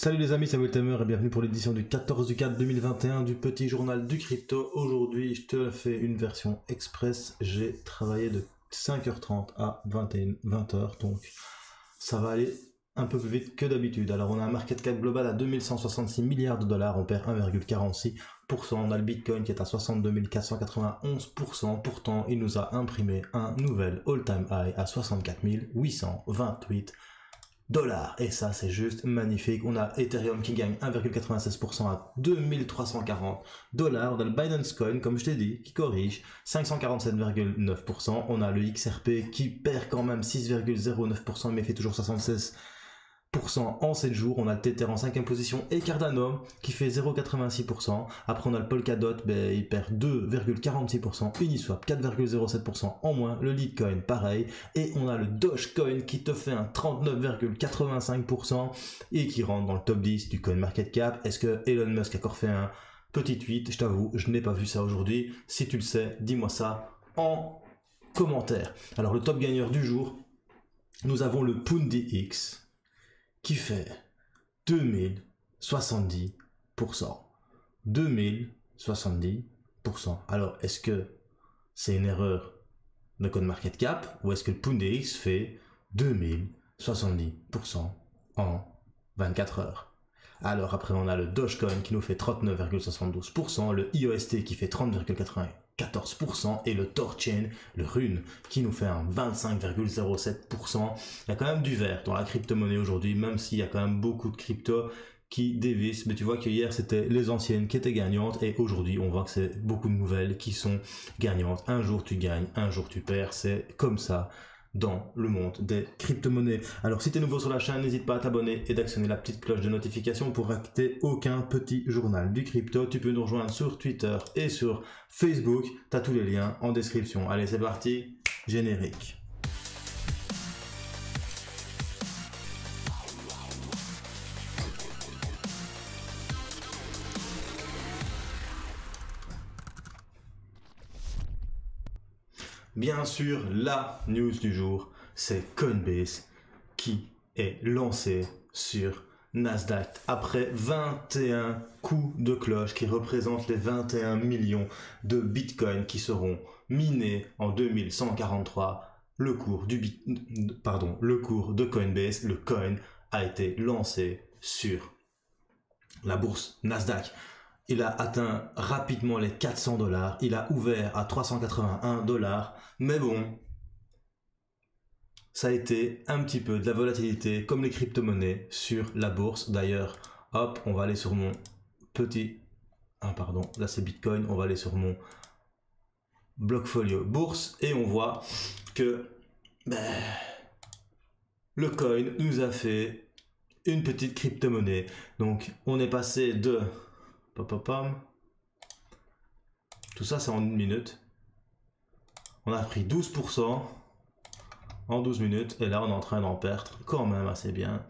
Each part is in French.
Salut les amis, c'est Wiltamer et bienvenue pour l'édition du 14 du 4 2021 du petit journal du crypto. Aujourd'hui, je te fais une version express. J'ai travaillé de 5h30 à 20h, donc ça va aller un peu plus vite que d'habitude. Alors on a un market cap global à 2166 milliards de dollars, on perd 1,46%. On a le Bitcoin qui est à 62 491%. Pourtant, il nous a imprimé un nouvel all-time high à 64 828 dollars. Et ça, c'est juste magnifique. On a Ethereum qui gagne 1,96% à 2340 dollars. On a le Binance Coin, comme je t'ai dit, qui corrige 547,9%. On a le XRP qui perd quand même 6,09%, mais fait toujours 76% en 7 jours. On a le Tether en 5e position et Cardano qui fait 0,86%. Après on a le Polkadot, il perd 2,46%. Uniswap 4,07% en moins. Le Litecoin pareil. Et on a le Dogecoin qui te fait un 39,85% et qui rentre dans le top 10 du CoinMarketCap. Est-ce que Elon Musk a encore fait un petit tweet? Je t'avoue, je n'ai pas vu ça aujourd'hui. Si tu le sais, dis-moi ça en commentaire. Alors le top gagneur du jour, nous avons le Pundi X qui fait 2070%. 2070%. Alors, est-ce que c'est une erreur de CoinMarketCap ou est-ce que le Pundex fait 2070% en 24 heures? Alors, après, on a le Dogecoin qui nous fait 39,72%, le IOST qui fait 30,94% et le Torchain, le Rune, qui nous fait un 25,07%. Il y a quand même du vert dans la crypto-monnaie aujourd'hui, même s'il y a quand même beaucoup de crypto qui dévissent. Mais tu vois que hier, c'était les anciennes qui étaient gagnantes et aujourd'hui, on voit que c'est beaucoup de nouvelles qui sont gagnantes. Un jour, tu gagnes, un jour, tu perds. C'est comme ça dans le monde des crypto-monnaies. Alors si tu es nouveau sur la chaîne, n'hésite pas à t'abonner et d'actionner la petite cloche de notification pour rater aucun petit journal du crypto. Tu peux nous rejoindre sur Twitter et sur Facebook. Tu as tous les liens en description. Allez, c'est parti, générique. Bien sûr, la news du jour, c'est Coinbase qui est lancé sur Nasdaq après 21 coups de cloche qui représentent les 21 millions de Bitcoin qui seront minés en 2143. Le cours de Coinbase, le coin, a été lancé sur la bourse Nasdaq. Il a atteint rapidement les 400 dollars. Il a ouvert à 381 dollars. Mais bon, ça a été un petit peu de la volatilité comme les crypto-monnaies sur la bourse. D'ailleurs, hop, on va aller sur mon petit... Ah pardon, là c'est Bitcoin. On va aller sur mon Blockfolio bourse et on voit que le coin nous a fait une petite crypto-monnaie. Donc on est passé de... Tout ça c'est en une minute. On a pris 12% en 12 minutes et là on est en train d'en perdre quand même assez bien.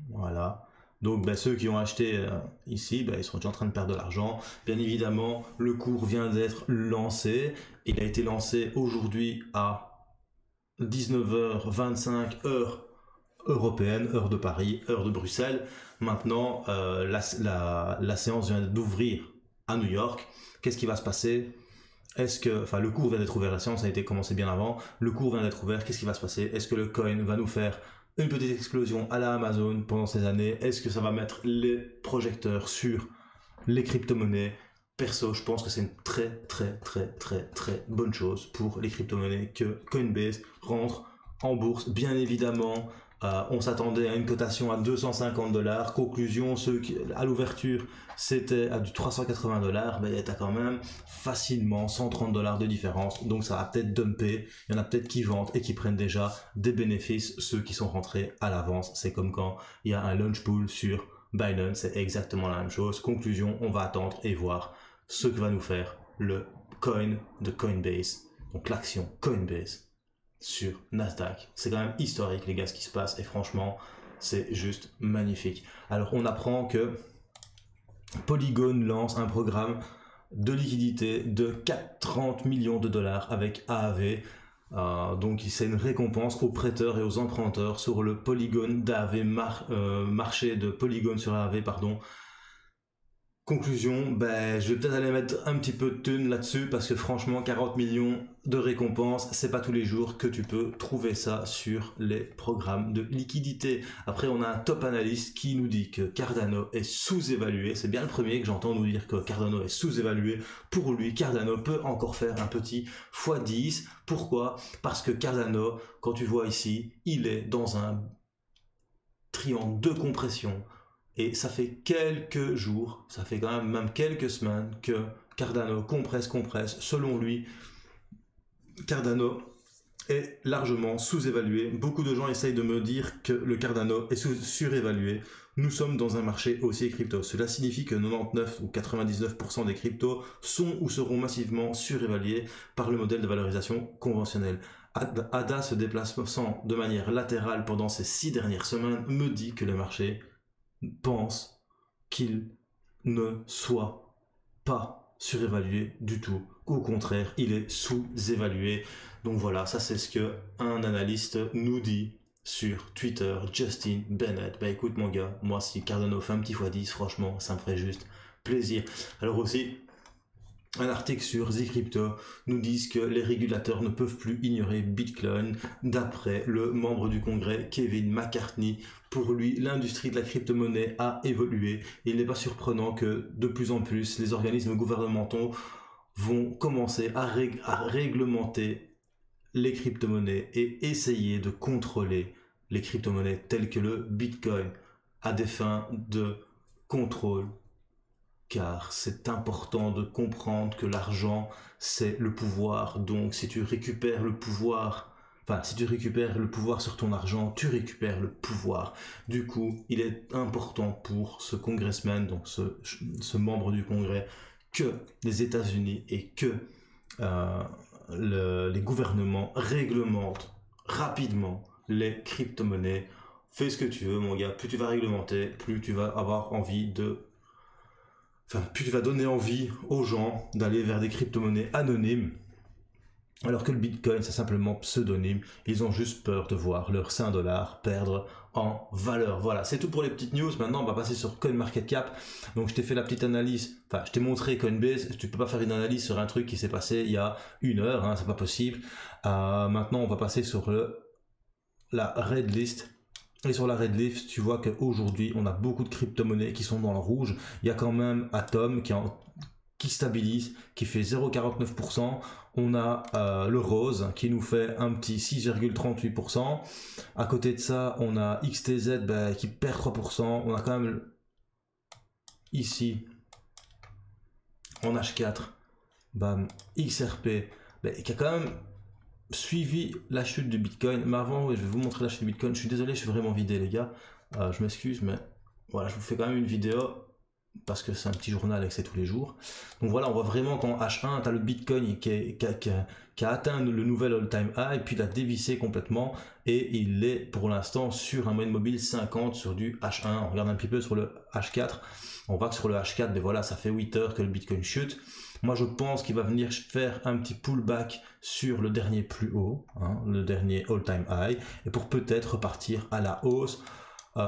Voilà. Donc ceux qui ont acheté ici, ils sont déjà en train de perdre de l'argent. Bien évidemment, le cours vient d'être lancé. Il a été lancé aujourd'hui à 19h25 heure européenne, heure de Paris, heure de Bruxelles. Maintenant, la séance vient d'ouvrir à New York. Qu'est-ce qui va se passer? Le cours vient d'être ouvert, la séance a été commencée bien avant. Le cours vient d'être ouvert, qu'est-ce qui va se passer? Est-ce que le coin va nous faire une petite explosion à la Amazon pendant ces années? Est-ce que ça va mettre les projecteurs sur les crypto-monnaies? Perso, je pense que c'est une très bonne chose pour les crypto-monnaies que Coinbase rentre en bourse. Bien évidemment, on s'attendait à une cotation à 250 dollars. Conclusion, à l'ouverture, c'était à du 380 dollars. Mais t'as quand même facilement 130 dollars de différence. Donc ça va peut-être dumper. Il y en a peut-être qui vendent et qui prennent déjà des bénéfices, ceux qui sont rentrés à l'avance. C'est comme quand il y a un launch pool sur Binance. C'est exactement la même chose. Conclusion, on va attendre et voir ce que va nous faire le coin de Coinbase. Donc l'action Coinbase sur Nasdaq. C'est quand même historique les gars ce qui se passe et franchement c'est juste magnifique. Alors on apprend que Polygon lance un programme de liquidité de 30 millions de dollars avec AAV. Donc c'est une récompense aux prêteurs et aux emprunteurs sur le Polygon d'AAV, marché de Polygon sur AAV, pardon. Conclusion, ben, je vais peut-être aller mettre un petit peu de thunes là-dessus parce que franchement 40 millions de récompenses, c'est pas tous les jours que tu peux trouver ça sur les programmes de liquidité. Après on a un top analyste qui nous dit que Cardano est sous-évalué, c'est bien le premier que j'entends nous dire que Cardano est sous-évalué. Pour lui, Cardano peut encore faire un petit x10. Pourquoi? Parce que Cardano, quand tu vois ici, il est dans un triangle de compression. Et ça fait quelques jours, ça fait quand même quelques semaines que Cardano compresse. Selon lui, Cardano est largement sous-évalué. Beaucoup de gens essayent de me dire que le Cardano est surévalué. Nous sommes dans un marché haussier crypto. Cela signifie que 99 ou 99% des cryptos sont ou seront massivement surévalués par le modèle de valorisation conventionnel. ADA se déplaçant de manière latérale pendant ces 6 dernières semaines me dit que le marché pense qu'il ne soit pas surévalué du tout. Au contraire, il est sous-évalué. Donc voilà, ça c'est ce que un analyste nous dit sur Twitter, Justin Bennett. Bah écoute mon gars, moi si Cardano fait un petit x10, franchement, ça me ferait juste plaisir. Alors aussi, un article sur Zcrypto nous dit que les régulateurs ne peuvent plus ignorer Bitcoin d'après le membre du Congrès Kevin McCarthy. Pour lui, l'industrie de la crypto-monnaie a évolué. Il n'est pas surprenant que de plus en plus les organismes gouvernementaux vont commencer à réglementer les crypto-monnaies et essayer de contrôler les crypto-monnaies telles que le Bitcoin à des fins de contrôle. Car c'est important de comprendre que l'argent, c'est le pouvoir. Donc si tu récupères le pouvoir, si tu récupères le pouvoir sur ton argent, tu récupères le pouvoir. Du coup, il est important pour ce congressman, donc ce membre du Congrès, que les États-Unis et que les gouvernements réglementent rapidement les crypto-monnaies. Fais ce que tu veux, mon gars. Plus tu vas réglementer, plus tu vas avoir envie plus tu vas donner envie aux gens d'aller vers des crypto-monnaies anonymes, alors que le Bitcoin, c'est simplement pseudonyme. Ils ont juste peur de voir leurs 5 $ perdre en valeur. Voilà, c'est tout pour les petites news. Maintenant, on va passer sur CoinMarketCap. Donc, je t'ai fait la petite analyse. Je t'ai montré Coinbase. Tu peux pas faire une analyse sur un truc qui s'est passé il y a 1 heure. Hein, c'est pas possible. Maintenant, on va passer sur la red list. Et sur la red list, tu vois qu'aujourd'hui, on a beaucoup de crypto-monnaies qui sont dans le rouge. Il y a quand même Atom qui stabilise, qui fait 0,49%. On a le rose qui nous fait un petit 6,38%. À côté de ça, on a XTZ qui perd 3%. On a quand même ici, en H4, XRP qui a quand même suivi la chute du Bitcoin. Mais avant, je vais vous montrer la chute du Bitcoin. Je suis désolé, je suis vraiment vidé les gars. Je m'excuse, mais voilà, je vous fais quand même une vidéo parce que c'est un petit journal et que c'est tous les jours. Donc voilà, on voit vraiment qu'en H1, tu as le Bitcoin qui a atteint le nouvel all-time high, puis il a dévissé complètement, et il est pour l'instant sur un moyenne mobile 50 sur du H1. On regarde un petit peu sur le H4, on voit que sur le H4, mais voilà, ça fait 8 heures que le Bitcoin chute. Moi, je pense qu'il va venir faire un petit pullback sur le dernier plus haut, le dernier all-time high, et pour peut-être repartir à la hausse,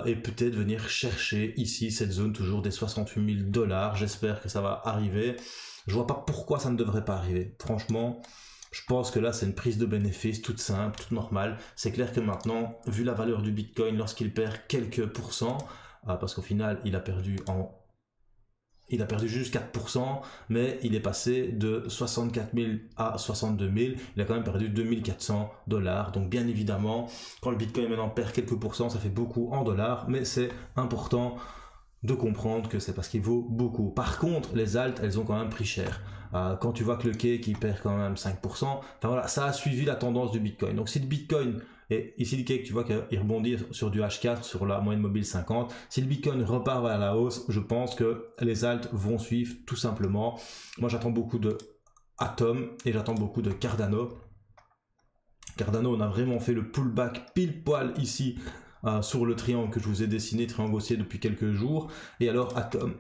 et peut-être venir chercher ici cette zone toujours des 68 000 $. J'espère que ça va arriver. Je vois pas pourquoi ça ne devrait pas arriver. Franchement, je pense que là, c'est une prise de bénéfice toute simple, toute normale. C'est clair que maintenant, vu la valeur du Bitcoin, lorsqu'il perd quelques pourcents, parce qu'au final, il a perdu juste 4%, mais il est passé de 64 000 à 62 000. Il a quand même perdu 2 400 $. Donc bien évidemment, quand le Bitcoin maintenant perd quelques pourcents, ça fait beaucoup en dollars, mais c'est important de comprendre que c'est parce qu'il vaut beaucoup. Par contre, les alts, elles ont quand même pris cher. Quand tu vois que le Cake qui perd quand même 5%, voilà, ça a suivi la tendance du Bitcoin. Donc si le Bitcoin, et ici le Cake, tu vois qu'il rebondit sur du H4, sur la moyenne mobile 50. Si le Bitcoin repart vers la hausse, je pense que les alts vont suivre tout simplement. Moi, j'attends beaucoup de Atom et j'attends beaucoup de Cardano. Cardano, on a vraiment fait le pullback pile poil ici sur le triangle que je vous ai dessiné, triangle haussier depuis quelques jours. Et alors Atom,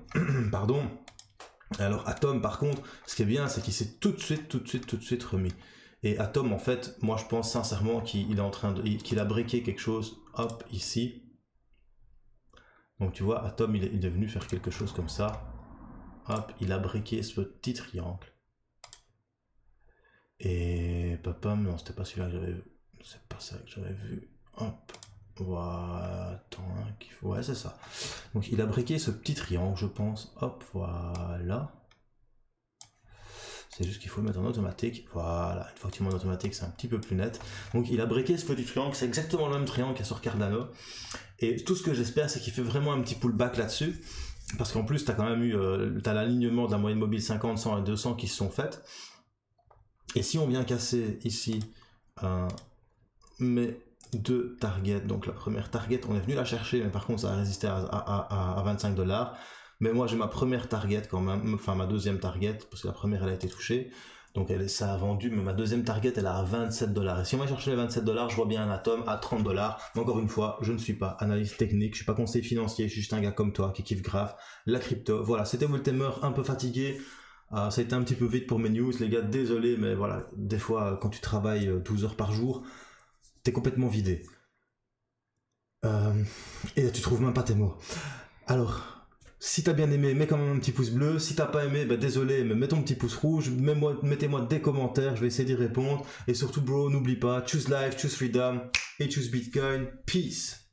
pardon. Alors Atom, par contre, ce qui est bien, c'est qu'il s'est tout de suite remis. Et Atom, en fait, moi je pense sincèrement qu'il est en train de, qu'il a briqué quelque chose, hop, ici. Donc tu vois, Atom, il est venu faire quelque chose comme ça. Hop, il a briqué ce petit triangle. Et papam, non, c'était pas celui-là que j'avais vu. C'est pas ça que j'avais vu. Hop, voilà, attends, hein, ouais, c'est ça. Donc il a briqué ce petit triangle, je pense. Hop, voilà. C'est juste qu'il faut le mettre en automatique. Voilà, une fois que tu mets en automatique, c'est un petit peu plus net. Donc il a briqué ce petit triangle, c'est exactement le même triangle qu'il y a sur Cardano. Et tout ce que j'espère, c'est qu'il fait vraiment un petit pullback là-dessus. Parce qu'en plus, tu as quand même eu t'as l'alignement de la moyenne mobile 50, 100 et 200 qui se sont faites. Et si on vient casser ici mes deux targets, donc la première target, on est venu la chercher, mais par contre ça a résisté à 25 $. Mais moi j'ai ma première target quand même, enfin ma deuxième target, parce que la première elle a été touchée. Donc ça a vendu, mais ma deuxième target elle est à 27 $. Et si on va chercher les 27 $, je vois bien un Atom à 30 $. Mais encore une fois, je ne suis pas analyste technique, je suis pas conseiller financier, je suis juste un gars comme toi qui kiffe grave la crypto. Voilà, c'était Voltemer, un peu fatigué. Ça a été un petit peu vite pour mes news, les gars, désolé, mais voilà, des fois quand tu travailles 12 heures par jour, t'es complètement vidé. Et tu trouves même pas tes mots. Alors, si t'as bien aimé, mets quand même un petit pouce bleu. Si t'as pas aimé, bah désolé, mais mets ton petit pouce rouge. Mettez-moi des commentaires, je vais essayer d'y répondre. Et surtout, bro, n'oublie pas, choose life, choose freedom et choose Bitcoin. Peace.